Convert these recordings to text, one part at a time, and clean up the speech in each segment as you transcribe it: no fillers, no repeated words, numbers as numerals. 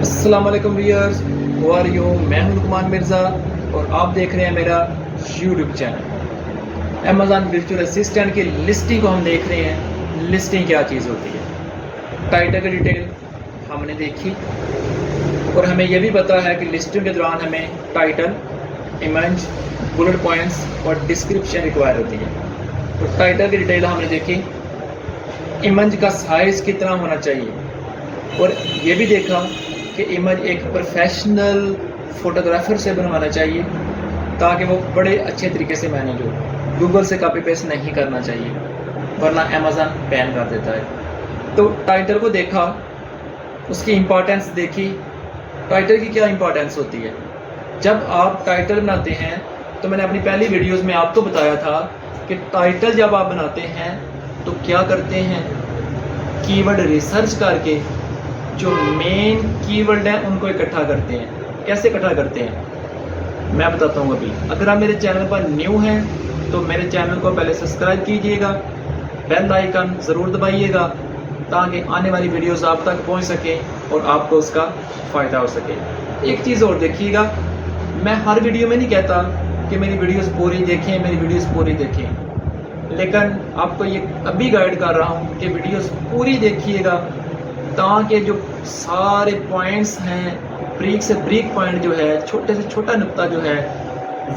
السلام علیکم wears, who are you? میں ہوں لقمان مرزا اور آپ دیکھ رہے ہیں میرا YouTube channel. Amazon virtual assistant کی لسٹنگ کو ہم دیکھ رہے ہیں۔ لسٹنگ کیا چیز ہوتی ہے؟ ٹائٹل کی ڈیٹیل ہم نے دیکھی اور ہمیں یہ بھی پتا ہے کہ لسٹنگ کے دوران ہمیں ٹائٹل، امیج، بلٹ پوائنٹس اور ڈسکرپشن ریکوائر ہوتی ہے۔ تو ٹائٹل کی ڈیٹیل ہم نے دیکھی، امیج کا سائز کتنا ہونا چاہیے، اور یہ بھی دیکھا کہ امیج ایک پروفیشنل فوٹوگرافر سے بنوانا چاہیے تاکہ وہ بڑے اچھے طریقے سے مینیج ہو۔ گوگل سے کاپی پیسٹ نہیں کرنا چاہیے ورنہ امیزون بین کر دیتا ہے۔ تو ٹائٹل کو دیکھا، اس کی امپورٹنس دیکھی۔ ٹائٹل کی کیا امپورٹنس ہوتی ہے؟ جب آپ ٹائٹل بناتے ہیں تو میں نے اپنی پہلی ویڈیوز میں آپ کو بتایا تھا کہ ٹائٹل جب آپ بناتے ہیں تو کیا کرتے ہیں، کی ورڈ ریسرچ کر کے جو مین کی ورڈ ہیں ان کو اکٹھا کرتے ہیں۔ کیسے اکٹھا کرتے ہیں میں بتاتا ہوں ابھی۔ اگر آپ میرے چینل پر نیو ہیں تو میرے چینل کو پہلے سبسکرائب کیجئے گا، بیل آئیکن ضرور دبائیے گا تاکہ آنے والی ویڈیوز آپ تک پہنچ سکیں اور آپ کو اس کا فائدہ ہو سکے۔ ایک چیز اور دیکھیے گا، میں ہر ویڈیو میں نہیں کہتا کہ میری ویڈیوز پوری دیکھیں، میری ویڈیوز پوری دیکھیں، لیکن آپ کو یہ ابھی گائیڈ کر رہا ہوں کہ ویڈیوز پوری دیکھیے گا تاکہ جو سارے پوائنٹس ہیں، بریک سے بریک پوائنٹ جو ہے، چھوٹے سے چھوٹا نقطہ جو ہے،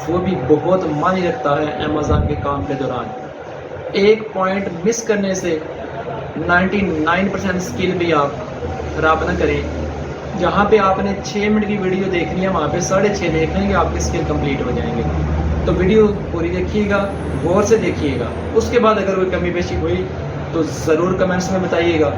وہ بھی بہت معنی رکھتا ہے امیزون کے کام کے دوران۔ ایک پوائنٹ مس کرنے سے 99% اسکل بھی آپ خراب نہ کریں۔ جہاں پہ آپ نے 6 منٹ کی ویڈیو دیکھنی ہے وہاں پہ 6.5 دیکھ لیں گے، آپ کی اسکل کمپلیٹ ہو جائیں گے۔ تو ویڈیو پوری دیکھیے گا، غور سے دیکھیے گا۔ اس کے بعد اگر کوئی کمی بیشی ہوئی تو ضرور کمنٹس میں بتائیے گا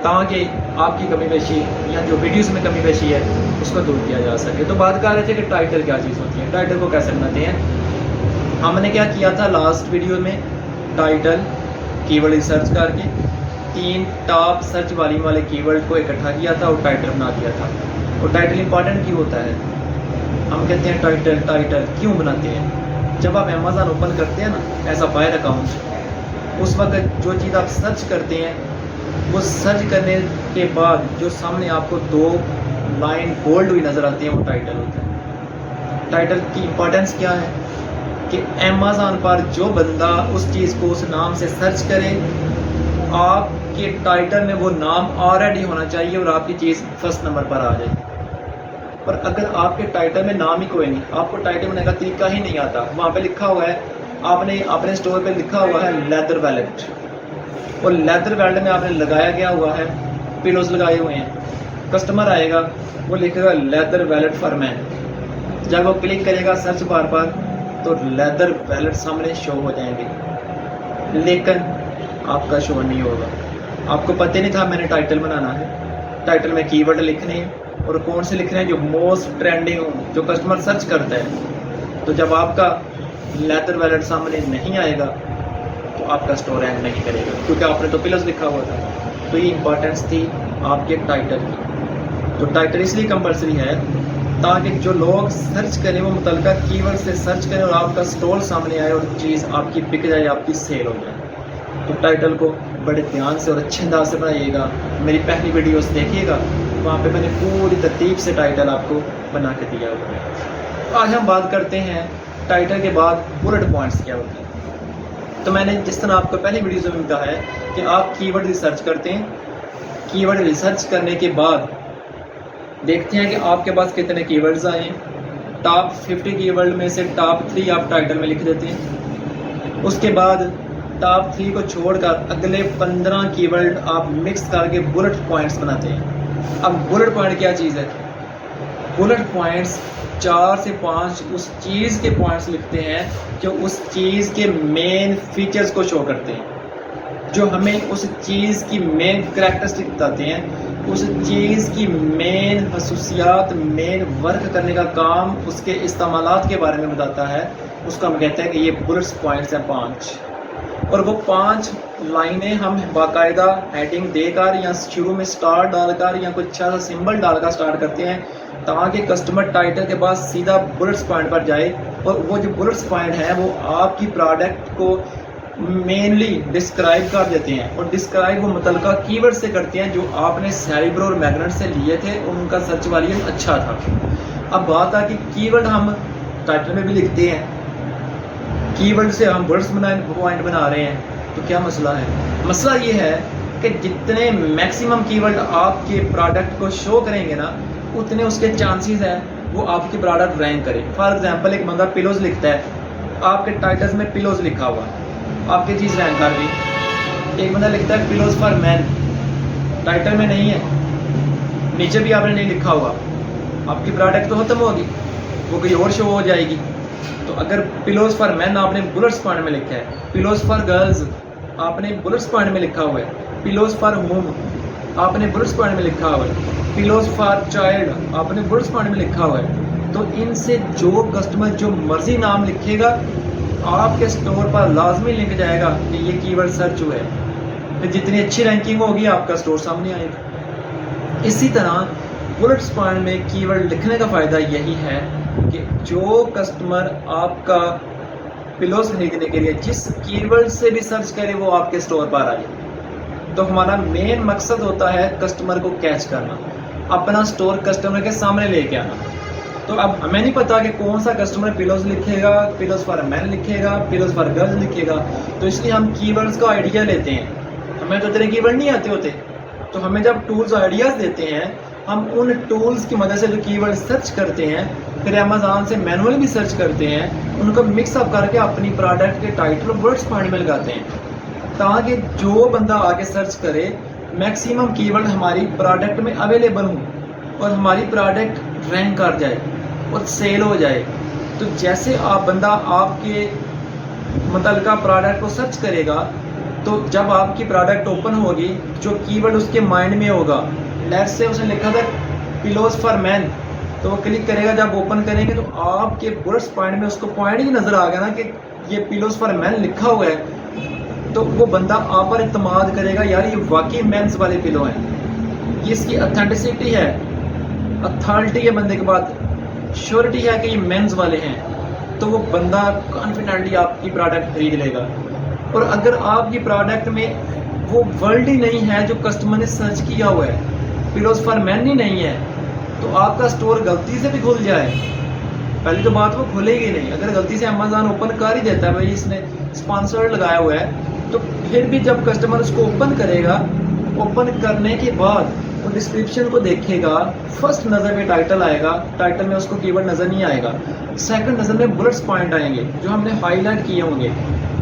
تاکہ آپ کی کمی بیشی یا جو ویڈیوز میں کمی بیشی ہے اس کو دور کیا جا سکے۔ تو بات کر رہے تھے کہ ٹائٹل کیا چیز ہوتی ہے، ٹائٹل کو کیسے بناتے ہیں۔ ہم نے کیا کیا تھا لاسٹ ویڈیو میں، ٹائٹل کی ورڈ ریسرچ کر کے 3 ٹاپ سرچ والیوم والے کی ورڈ کو اکٹھا کیا تھا اور ٹائٹل بنا دیا تھا۔ اور ٹائٹل امپورٹنٹ کیوں ہوتا ہے؟ ہم کہتے ہیں ٹائٹل کیوں بناتے ہیں؟ جب آپ امیزون اوپن کرتے ہیں نا ایز اے بائر اکاؤنٹ، اس وقت جو چیز آپ سرچ کرتے ہیں وہ سرچ کرنے کے بعد جو سامنے آپ کو 2 لائن بولڈ ہوئی نظر آتی ہیں وہ ٹائٹل ہوتا ہے۔ ٹائٹل کی امپورٹنس کیا ہے کہ امیزون پر جو بندہ اس چیز کو اس نام سے سرچ کرے، آپ کے ٹائٹل میں وہ نام آلریڈی ہونا چاہیے اور آپ کی چیز فرسٹ نمبر پر آ جائے۔ پر اگر آپ کے ٹائٹل میں نام ہی کوئی نہیں، آپ کو ٹائٹل بنانے کا طریقہ ہی نہیں آتا، وہاں پہ لکھا ہوا ہے، آپ نے اپنے اسٹور پہ لکھا ہوا ہے لیدر ویلٹ، اور لیدر ویلٹ میں آپ نے لگایا گیا ہوا ہے، پلوز لگائے ہوئے ہیں۔ کسٹمر آئے گا، وہ لکھے گا لیدر ویلٹ فار مین، جب وہ کلک کرے گا سرچ بار پر تو لیدر ویلٹ سامنے شو ہو جائیں گے، لیکن آپ کا شو نہیں ہوگا۔ آپ کو پتہ نہیں تھا میں نے ٹائٹل بنانا ہے، ٹائٹل میں کی ورڈ لکھنے ہیں اور کون سے لکھنے ہیں جو موسٹ ٹرینڈنگ ہوں، جو کسٹمر سرچ کرتا ہے۔ تو جب آپ کا لیدر ویلٹ سامنے نہیں آئے گا تو آپ کا اسٹور رینک نہیں کرے گا، کیونکہ آپ نے تو پلس لکھا ہوا تھا۔ تو یہ امپورٹنس تھی آپ کے ٹائٹل کی۔ تو ٹائٹل اس لیے کمپلسری ہے تاکہ جو لوگ سرچ کریں وہ متعلقہ کی ورڈ سے سرچ کریں اور آپ کا اسٹور سامنے آئے اور چیز آپ کی بک جائے، آپ کی سیل ہو جائے۔ تو ٹائٹل کو بڑے دھیان سے اور اچھے انداز سے بنائیے گا۔ میری پہلی ویڈیوز دیکھیے گا، وہاں پہ میں نے پوری ترتیب سے ٹائٹل آپ کو بنا کے دیا ہوا ہے۔ آج ہم بات کرتے ہیں ٹائٹل کے بعد بلٹ پوائنٹس کیا ہوتے ہیں۔ تو میں نے جس طرح آپ کو پہلی ویڈیوز میں کہا ہے کہ آپ کی ورڈ ریسرچ کرتے ہیں، کی ورڈ ریسرچ کرنے کے بعد دیکھتے ہیں کہ آپ کے پاس کتنے کی ورڈز آئے ہیں۔ ٹاپ 50 کی ورڈ میں سے ٹاپ 3 آپ ٹائٹل میں لکھ دیتے ہیں۔ اس کے بعد ٹاپ 3 کو چھوڑ کر اگلے 15 کی ورڈ آپ مکس کر کے بلٹ پوائنٹس بناتے ہیں۔ اب بلٹ پوائنٹ کیا چیز ہے؟ بلٹ پوائنٹس 4 سے 5 اس چیز کے پوائنٹس لکھتے ہیں جو اس چیز کے مین فیچرز کو شو کرتے ہیں، جو ہمیں اس چیز کی مین کریکٹرسٹک بتاتے ہیں، اس چیز کی مین خصوصیات، مین ورک کرنے کا کام، اس کے استعمالات کے بارے میں بتاتا ہے۔ اس کو ہم کہتے ہیں کہ یہ بلٹس پوائنٹس ہیں 5، اور وہ 5 لائنیں ہم باقاعدہ ہیڈنگ دے کر یا شروع میں سٹار ڈال کر یا کوئی اچھا سا سمبل ڈال کر سٹارٹ کرتے ہیں تاکہ کسٹمر ٹائٹل کے بعد سیدھا بلٹس پوائنٹ پر جائے، اور وہ جو بلٹس پوائنٹ ہیں وہ آپ کی پروڈکٹ کو مینلی ڈسکرائب کر دیتے ہیں، اور ڈسکرائب وہ متعلقہ کی ورڈ سے کرتے ہیں جو آپ نے سیریبرو اور میگنٹ سے لیے تھے، ان کا سرچ والیوم اچھا تھا۔ اب بات آ کہ کی ورڈ ہم ٹائٹل میں بھی لکھتے ہیں، کی ورڈ سے ہم ورڈز پوائنٹ بنا رہے ہیں، تو کیا مسئلہ ہے؟ مسئلہ یہ ہے کہ جتنے میکسیمم کی ورڈ آپ کے پروڈکٹ کو شو کریں گے نا، اتنے اس کے چانسز ہیں وہ آپ کی پروڈکٹ رینک کرے۔ فار ایگزامپل ایک بندہ پلوز لکھتا ہے، آپ کے ٹائٹلز میں پلوز لکھا ہوا، آپ کی چیز رینک کر گئی۔ ایک بندہ لکھتا ہے پلوز فار مین، ٹائٹل میں نہیں ہے، نیچے بھی آپ نے نہیں لکھا ہوا، آپ کی پروڈکٹ تو ختم ہوگی، وہ کوئی اور شو ہو جائے گی۔ تو اگر پلوز فار مین آپ نے بلٹس پوائنٹ میں لکھا ہے، پلوز فار گرلز آپ نے بلٹس پوائنٹ میں لکھا ہوا ہے، پلوز فار ہوم آپ نے بلٹس پوائنٹ میں لکھا ہوا ہے، پلوز فار چائلڈ آپ نے بلٹس پوائنٹ میں لکھا ہوا ہے، تو ان سے جو کسٹمر جو مرضی نام لکھے گا آپ کے سٹور پر لازمی لکھ جائے گا کہ یہ کی ورڈ سرچ ہوا ہے، پھر جتنی اچھی رینکنگ ہوگی آپ کا سٹور سامنے آئے گا۔ اسی طرح بلٹس پوائنٹ میں کی ورڈ لکھنے کا فائدہ یہی ہے کہ جو کسٹمر آپ کا پلوز خریدنے کے لیے جس کی ورڈ سے بھی سرچ کرے وہ آپ کے سٹور پر آئے۔ تو ہمارا مین مقصد ہوتا ہے کسٹمر کو کیچ کرنا، اپنا سٹور کسٹمر کے سامنے لے کے آنا۔ تو اب ہمیں نہیں پتا کہ کون سا کسٹمر پلوز لکھے گا، پلوز فار مین لکھے گا، پلوز فار گرلز لکھے گا، تو اس لیے ہم کی ورڈز کا آئیڈیا لیتے ہیں۔ ہمیں تو اتنے کی ورڈ نہیں آتے ہوتے، تو ہمیں جب ٹولز آئیڈیاز دیتے ہیں، ہم ان ٹولز کی مدد سے جو کی ورڈ سرچ کرتے ہیں، پھر امیزون سے مینولی بھی سرچ کرتے ہیں، ان کو مکس اپ کر کے اپنی پروڈکٹ کے ٹائٹل ورڈز پوائنٹ میں لگاتے ہیں، تاکہ جو بندہ آگے سرچ کرے میکسیمم کی ورڈ ہماری پروڈکٹ میں اویلیبل ہوں اور ہماری پروڈکٹ رینک کر جائے اور سیل ہو جائے۔ تو جیسے بندہ آپ کے متعلقہ پروڈکٹ کو سرچ کرے گا، تو جب آپ کی پروڈکٹ اوپن ہوگی، جو کی ورڈ اس کے مائنڈ میں ہوگا، لیٹس سے اس نے لکھا تھا پلوز فار مین، تو وہ کلک کرے گا، جب اوپن کریں گے تو آپ کے بلٹس پوائنٹ میں اس کو پوائنٹ ہی نظر آ گیا نا کہ یہ پلوز فار مین لکھا ہوا ہے، تو وہ بندہ آپ پر اعتماد کرے گا، یار یہ واقعی مینس والے پلو ہیں، یہ اس کی اتھینٹسٹی ہے، اتھارٹی ہے بندے کے بعد، شیورٹی ہے کہ یہ مینز والے ہیں، تو وہ بندہ کانفیڈنٹلی آپ کی پروڈکٹ خرید لے گا۔ اور اگر آپ کی پروڈکٹ میں وہ ورڈ ہی نہیں ہے جو کسٹمر نے سرچ کیا ہوا ہے، پلوز فار مین ہی نہیں ہے، تو آپ کا سٹور غلطی سے بھی کھل جائے، پہلی تو بات وہ کھلے گی نہیں۔ اگر غلطی سے امیزون اوپن کر ہی دیتا ہے، بھائی اس نے اسپانسرڈ لگایا ہوا ہے، تو پھر بھی جب کسٹمر اس کو اوپن کرے گا، اوپن کرنے کے بعد وہ ڈسکرپشن کو دیکھے گا، فرسٹ نظر میں ٹائٹل آئے گا، ٹائٹل میں اس کو کی ورڈ نظر نہیں آئے گا، سیکنڈ نظر میں بلٹس پوائنٹ آئیں گے جو ہم نے ہائی لائٹ کیے ہوں گے،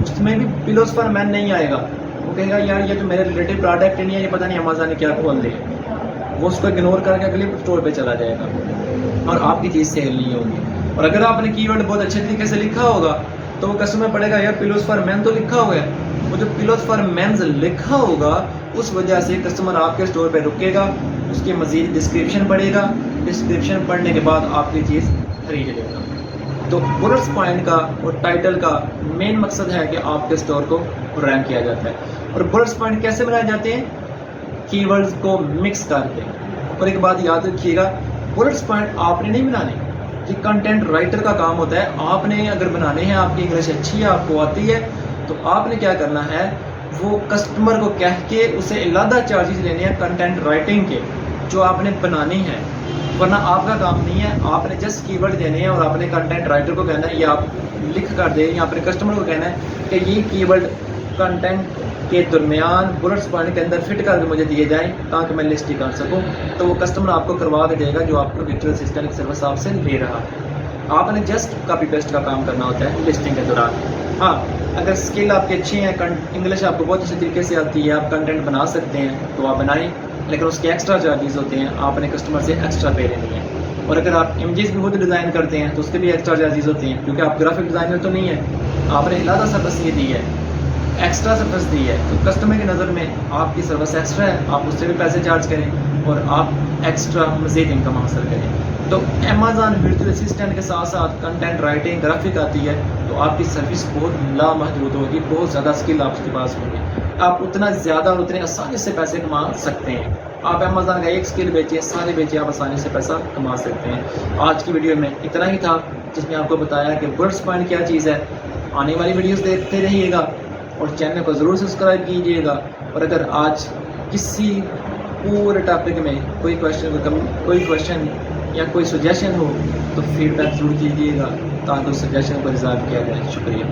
اس میں بھی پلوز فار مین نہیں آئے گا، وہ کہے گا یار یہ تو میرے ریلیٹڈ پروڈکٹ نہیں ہے، یہ پتہ نہیں امیزون نے کیا کھول دیا، وہ اس کو اگنور کر کے اگلے اسٹور پہ چلا جائے گا اور آپ کی چیز سیل نہیں ہوگی۔ اور اگر آپ نے کی ورڈ بہت اچھے طریقے سے لکھا ہوگا تو وہ کسٹمر پڑھے گا یار پلوز فار مین تو لکھا ہوا ہے، وہ جو پلوز فار مینز لکھا ہوگا اس وجہ سے کسٹمر آپ کے اسٹور پہ رکے گا، اس کی مزید ڈسکرپشن پڑھے گا، ڈسکرپشن پڑھنے کے بعد آپ کی چیز خرید لے گا۔ تو بلٹس پوائنٹ کا اور ٹائٹل کا مین مقصد ہے کہ آپ کے اسٹور کو رینک کیا جاتا ہے۔ اور بلٹس پوائنٹ کیسے بنائے جاتے ہیں؟ کی ورڈز کو مکس کر کے۔ اور ایک بات یاد رکھیے گا، بلٹس پوائنٹ آپ نے نہیں بنانے، یہ کنٹینٹ رائٹر کا کام ہوتا ہے۔ آپ نے اگر بنانے ہیں، آپ کی انگلش اچھی ہے، آپ کو آتی ہے، تو آپ نے کیا کرنا ہے، وہ کسٹمر کو کہہ کے اسے علیحدہ چارجز لینے ہیں کنٹینٹ رائٹنگ کے جو آپ نے بنانی ہے، ورنہ آپ کا کام نہیں ہے۔ آپ نے جسٹ کی ورڈ دینے ہیں اور آپ نے کنٹینٹ رائٹر کو کہنا ہے، یہ آپ لکھ کر دیں، یا اپنے کسٹمر کو کہنا ہے کہ یہ کی ورڈ کنٹینٹ کے درمیان بلٹس پوائنٹ کے اندر فٹ کر کے مجھے دیے جائیں تاکہ میں لسٹ کر سکوں، تو وہ کسٹمر آپ کو کروا کے دے گا جو آپ کو ورچوئل اسسٹنٹ کی سروس آپ سے لے رہا ہے۔ آپ نے جسٹ کاپی پیسٹ کا کام کرنا ہوتا ہے لسٹنگ کے دوران۔ ہاں، اگر اسکل آپ کے اچھے ہیں، انگلش آپ کو بہت اچھے طریقے سے آتی ہے، آپ کنٹینٹ بنا سکتے ہیں تو آپ بنائیں، لیکن اس کے ایکسٹرا چارجز ہوتے ہیں، آپ نے کسٹمر سے ایکسٹرا پے لینی ہے۔ اور اگر آپ امیجز بھی خود ڈیزائن کرتے ہیں تو اس کے بھی ایکسٹرا چارجز ہوتے ہیں، کیونکہ آپ گرافک ڈیزائنر تو نہیں ہے، آپ نے علیحدہ سروس یہ دی ہے، ایکسٹرا سروس دی ہے، تو کسٹمر کی نظر میں آپ کی سروس ایکسٹرا ہے، آپ اس سے بھی پیسے چارج کریں اور آپ ایکسٹرا مزید انکم حاصل کریں۔ تو امیزون ورچوئل اسسٹنٹ کے ساتھ ساتھ کنٹینٹ رائٹنگ، گرافک آتی ہے تو آپ کی سروس بہت لامحدود ہوگی، بہت زیادہ اسکل آپ کے پاس ہوگی، آپ اتنا زیادہ اور اتنے آسانی سے پیسے کما سکتے ہیں۔ آپ امیزون کا ایک اسکل بیچیں، سارے بیچیں، آپ آسانی سے پیسہ کما سکتے ہیں۔ آج کی ویڈیو میں اتنا ہی تھا جس میں آپ کو بتایا کہ بلٹس پوائنٹ کیا چیز ہے۔ آنے والی ویڈیوز دیکھتے رہیے گا، اور چینل کو ضرور سبسکرائب کیجیے گا. اور اگر آج کسی پورے ٹاپک میں کوئی کویشچن یا کوئی سجیشن ہو تو فیڈ بیک ضرور کیجیے گا تاکہ اس سجیشن کو ریزالو کیا جائے. شکریہ.